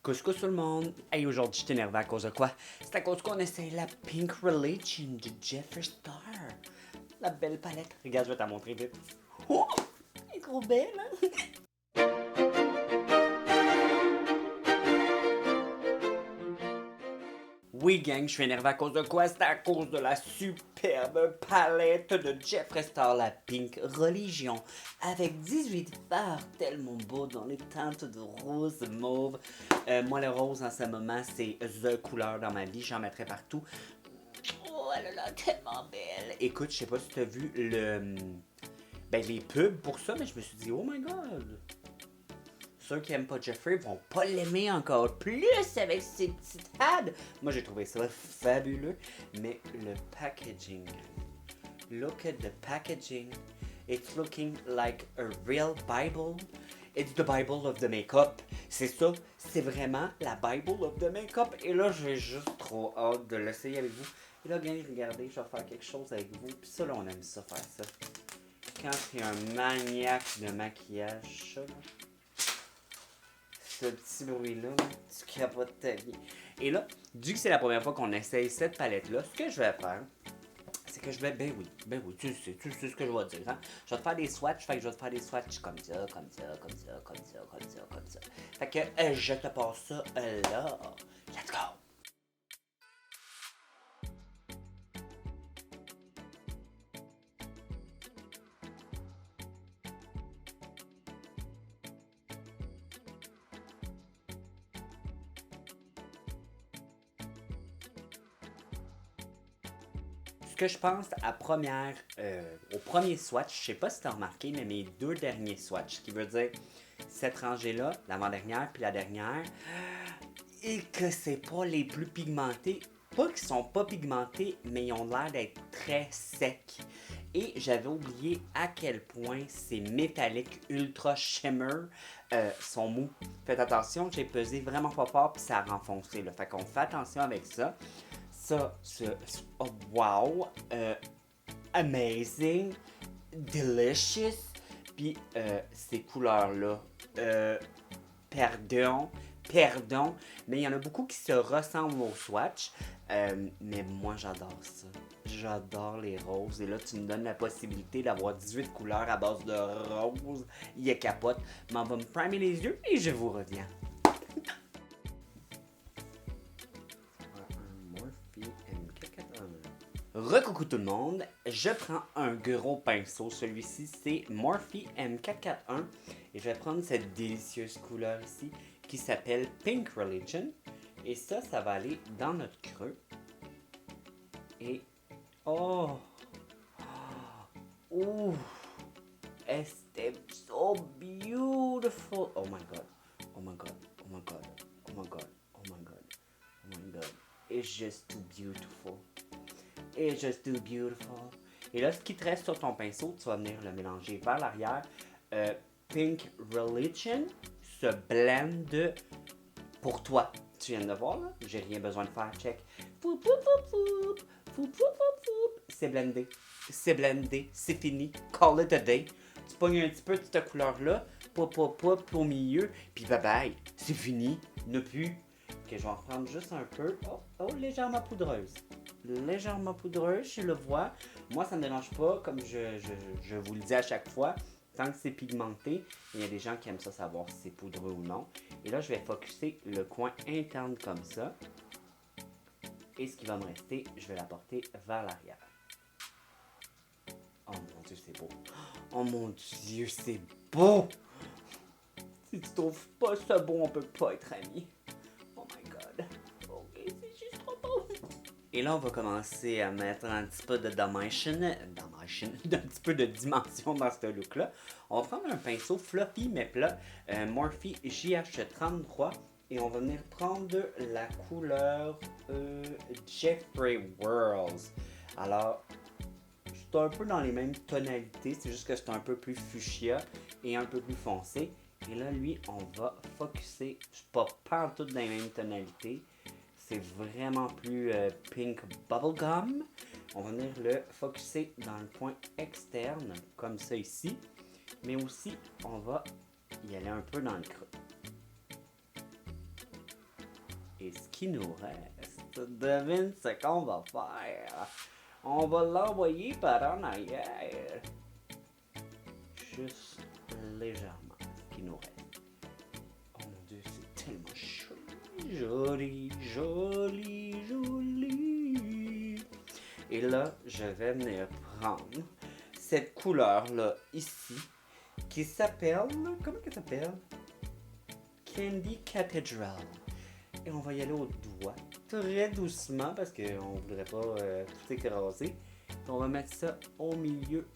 Couscous tout le monde! Hey, aujourd'hui, je t'énerve à cause de quoi? C'est à cause qu'on essaye la Pink Religion de Jeffree Star. La belle palette. Regarde, je vais t'en montrer vite. Oh! Elle est trop belle, hein? Oui, gang, je suis énervé à cause de quoi? C'est à cause de la superbe palette de Jeffree Star, la Pink Religion, avec 18 fards tellement beaux dans les teintes de rose, mauve. Moi, le rose en ce moment, c'est the couleur dans ma vie, j'en mettrais partout. Oh, elle a l'air tellement belle. Écoute, je sais pas si tu as vu les pubs pour ça, mais je me suis dit, oh my god. Ceux qui aiment pas Jeffree vont pas l'aimer encore plus avec ses petites ads. Moi, j'ai trouvé ça fabuleux. Mais le packaging. Look at the packaging. It's looking like a real Bible. It's the Bible of the makeup. C'est ça. C'est vraiment la Bible of the makeup. Et là, j'ai juste trop hâte de l'essayer avec vous. Et là, bien, regardez, je vais faire quelque chose avec vous. Puis ça, là, on aime ça, faire ça. Quand t'es un maniaque de maquillage, ça, là. Ce petit bruit-là, tu capotes ta vie. Et là, vu que c'est la première fois qu'on essaye cette palette-là, ce que je vais faire, c'est que je vais, ben oui, tu sais ce que je vais dire, hein? Je vais te faire des swatchs, fait que je vais te faire des swatchs comme ça, comme ça, comme ça, comme ça, comme ça, comme ça. Fait que je te passe ça là. Let's go! Ce que je pense au premier swatch, je sais pas si tu as remarqué, mais mes deux derniers swatchs, ce qui veut dire cette rangée-là, l'avant-dernière puis la dernière, et que c'est pas les plus pigmentés. Pas qu'ils sont pas pigmentés, mais ils ont l'air d'être très secs. Et j'avais oublié à quel point ces métalliques ultra shimmer sont mous. Faites attention, j'ai pesé vraiment pas fort puis ça a renfoncé. Là. Fait qu'on fait attention avec ça. Ça, oh, wow, amazing, delicious. Puis ces couleurs-là, pardon, pardon, mais il y en a beaucoup qui se ressemblent au swatch. Mais moi, j'adore ça. J'adore les roses. Et là, tu me donnes la possibilité d'avoir 18 couleurs à base de rose. Il est capote. M'en va me primer les yeux et je vous reviens. Recoucou tout le monde, je prends un gros pinceau, celui-ci c'est Morphe M441 et je vais prendre cette délicieuse couleur ici qui s'appelle Pink Religion et ça va aller dans notre creux et oh, ouh, c'était so beautiful, oh my god, oh my god, oh my god, oh my god, oh my god, oh my god, it's just too beautiful. It's just too beautiful. Et là, ce qui te reste sur ton pinceau, tu vas venir le mélanger vers l'arrière. Pink Religion se blende pour toi. Tu viens de voir, là? J'ai rien besoin de faire. Check. Foup, foup, foup, foup. Foup, foup, foup, foup. C'est blendé. C'est blendé. C'est fini. Call it a day. Tu pognes un petit peu de cette couleur-là. Pop, pop, pop au milieu. Puis bye bye. C'est fini. Ne plus. Ok, je vais en reprendre juste un peu. Oh, oh, légèrement poudreuse. Légèrement poudreuse, je le vois. Moi, ça ne me dérange pas, comme je vous le dis à chaque fois. Tant que c'est pigmenté, il y a des gens qui aiment ça savoir si c'est poudreux ou non. Et là, je vais focusser le coin interne comme ça. Et ce qui va me rester, je vais l'apporter vers l'arrière. Oh mon Dieu, c'est beau. Oh mon Dieu, c'est beau. Si tu trouves pas ça beau, on peut pas être amis. Oh my god. Oh, c'est juste trop beau. Et là, on va commencer à mettre un petit peu de dimension, un petit peu de dimension dans ce look-là. On va prendre un pinceau fluffy mais plat, Morphe JH33, et on va venir prendre la couleur Jeffree Whirls. Alors, c'est un peu dans les mêmes tonalités, c'est juste que c'est un peu plus fuchsia et un peu plus foncé. Et là, lui, on va focuser, pas tout dans les mêmes tonalités. C'est vraiment plus pink bubblegum. On va venir le focuser dans le point externe, comme ça ici. Mais aussi, on va y aller un peu dans le creux. Et ce qui nous reste, devine ce qu'on va faire. On va l'envoyer par en arrière. Juste légèrement, ce qui nous reste. Oh mon Dieu, c'est tellement joli. Joli, joli, joli. Et là, je vais venir prendre cette couleur-là ici, qui s'appelle... Comment elle s'appelle? Candy Cathedral. Et on va y aller au doigt, très doucement, parce qu'on ne voudrait pas tout écraser. On va mettre ça au milieu.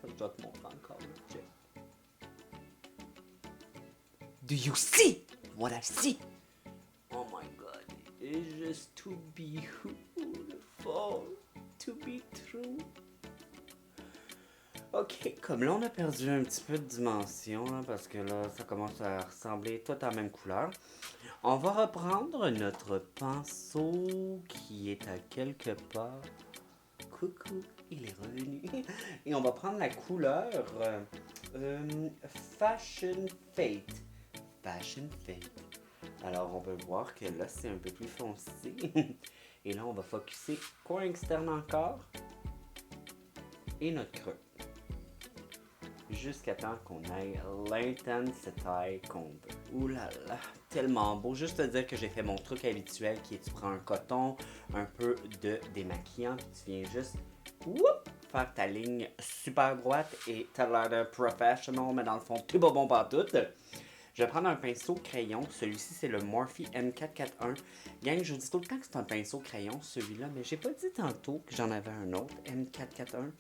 Je dois te montrer encore le check. Do you see what I see? Oh my god, it's just too beautiful to be true. Ok, comme là on a perdu un petit peu de dimension, hein, parce que là ça commence à ressembler tout à la même couleur. On va reprendre notre pinceau qui est à quelque part. Coucou, il est revenu. Et on va prendre la couleur Fashion Fate. Fashion Fate. Alors on peut voir que là c'est un peu plus foncé. Et là on va focusser coin externe encore. Et notre creux. Jusqu'à temps qu'on ait l'intensité qu'on veut. Ouh là là, tellement beau. Juste te dire que j'ai fait mon truc habituel qui est tu prends un coton, un peu de démaquillant, puis tu viens juste faire ta ligne super droite et t'as l'air de professional, mais dans le fond, t'es pas bon partout. Je vais prendre un pinceau crayon. Celui-ci, c'est le Morphe M441. Gang, je vous dis tout le temps que c'est un pinceau crayon, celui-là, mais j'ai pas dit tantôt que j'en avais un autre, M441.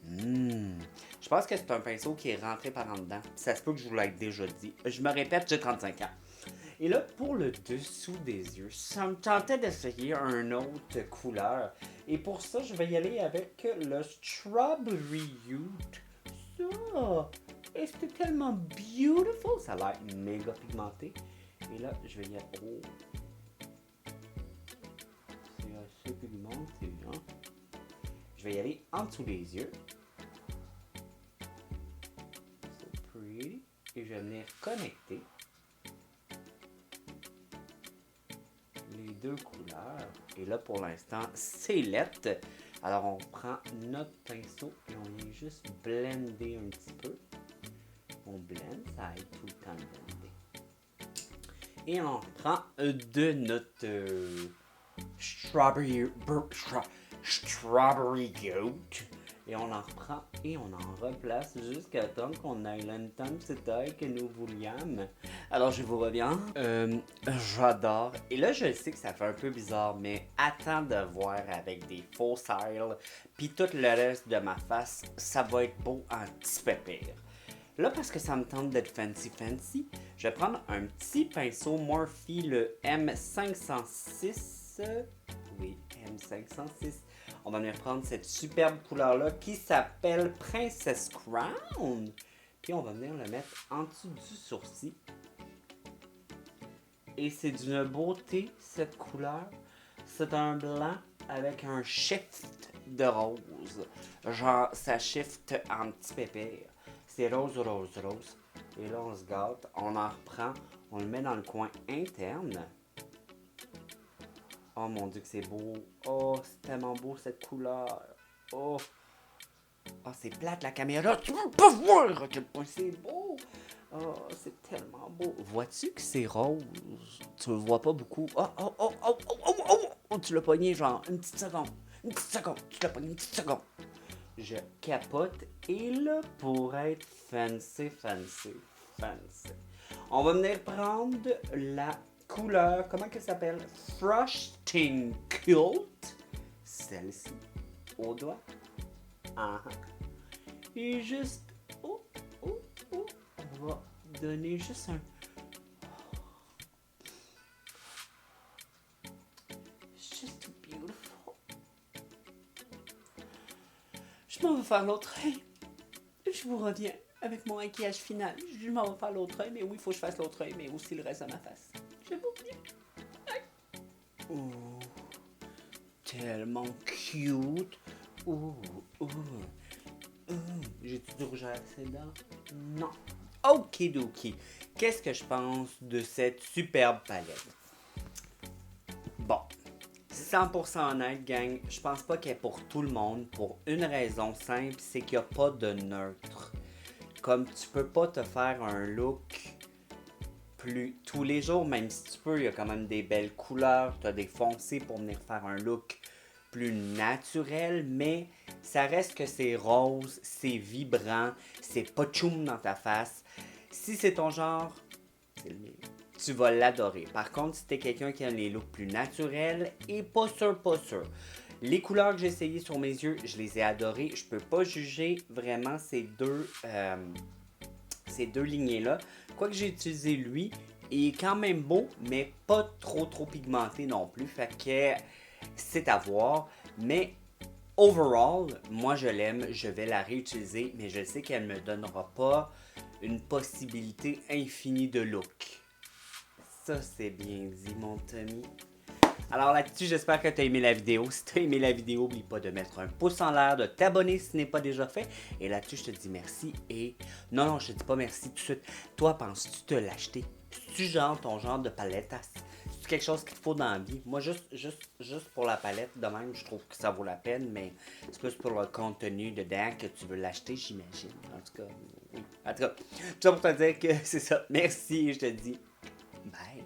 Je pense que c'est un pinceau qui est rentré par en dedans. Ça se peut que je vous l'ai déjà dit. Je me répète, j'ai 35 ans. Et là, pour le dessous des yeux, ça me tentait d'essayer une autre couleur. Et pour ça, je vais y aller avec le Strawberry Youth. Ça! Et c'était tellement beautiful. Ça a l'air méga pigmenté. Et là, je vais y aller... Oh! C'est assez pigmenté, hein? Je vais y aller en dessous des yeux. So pretty. Et je vais venir connecter les deux couleurs. Et là, pour l'instant, c'est lettre. Alors, on prend notre pinceau et on vient juste blender un petit peu. On blende, ça aide tout le temps de blender. Et on prend de notre Strawberry Goat. Et on en reprend et on en replace jusqu'à temps qu'on ait l'intensité que nous voulions. Alors je vous reviens. J'adore. Et là je sais que ça fait un peu bizarre, mais attends de voir avec des faux cils. Puis tout le reste de ma face, ça va être beau en petit pépère. Là, parce que ça me tente d'être fancy, je vais prendre un petit pinceau Morphe, le M506. Oui, M506. On va venir prendre cette superbe couleur-là qui s'appelle Princess Crown. Puis on va venir le mettre en dessous du sourcil. Et c'est d'une beauté, cette couleur. C'est un blanc avec un shift de rose. Genre, ça shift en petit pépère. C'est rose, rose, rose. Et là, on se gâte. On en reprend. On le met dans le coin interne. Oh mon Dieu que c'est beau. Oh, c'est tellement beau cette couleur. Oh. Oh, c'est plate la caméra. Tu peux pas voir à quel point c'est beau. Oh, c'est tellement beau. Vois-tu que c'est rose? Tu le vois pas beaucoup. Oh, oh, oh, oh, oh, oh, oh, oh. Tu l'as pogné genre une petite seconde. Une petite seconde. Tu l'as pogné une petite seconde. Je capote. Et là, pour être fancy, on va venir prendre la couleur, comment qu'elle s'appelle? Frosting Cult. Celle-ci. Au doigt. Et juste... Oh, on va donner juste un... It's just too beautiful. Je m'en vais faire l'autre œil. Je vous reviens avec mon maquillage final. Je m'en vais faire l'autre œil, mais oui, il faut que je fasse l'autre œil, mais aussi le reste de ma face. Je vous reviens. Oh, tellement cute. ouh, ouh, ouh. J'ai-tu du rouge à lèvres dedans? Non. Okidoki. Qu'est-ce que je pense de cette superbe palette? Bon, 100% honnête, gang, je pense pas qu'elle est pour tout le monde pour une raison simple, c'est qu'il n'y a pas de neutre. Comme tu peux pas te faire un look plus tous les jours, même si tu peux, il y a quand même des belles couleurs, tu as des foncés pour venir faire un look plus naturel, mais ça reste que c'est rose, c'est vibrant, c'est pas tchoum dans ta face. Si c'est ton genre, c'est le mien. Tu vas l'adorer. Par contre, si t'es quelqu'un qui aime les looks plus naturels, et pas sûr, pas sûr. Les couleurs que j'ai essayées sur mes yeux, je les ai adorées. Je peux pas juger vraiment ces deux lignées-là. Quoique j'ai utilisé lui, il est quand même beau, mais pas trop pigmenté non plus. Fait que c'est à voir. Mais overall, moi je l'aime, je vais la réutiliser, mais je sais qu'elle me donnera pas une possibilité infinie de look. Ça, c'est bien dit, mon Tommy. Alors là-dessus, j'espère que tu as aimé la vidéo. Si tu as aimé la vidéo, n'oublie pas de mettre un pouce en l'air, de t'abonner si ce n'est pas déjà fait. Et là-dessus, je te dis merci et... Non, je te dis pas merci tout de suite. Toi, penses-tu te l'acheter? C'est-tu genre ton genre de palette? C'est quelque chose qu'il te faut dans la vie? Moi, juste pour la palette, de même, je trouve que ça vaut la peine, mais c'est plus pour le contenu dedans que tu veux l'acheter, j'imagine. En tout cas, oui. En tout cas, tout ça pour te dire que c'est ça. Merci et je te dis bye.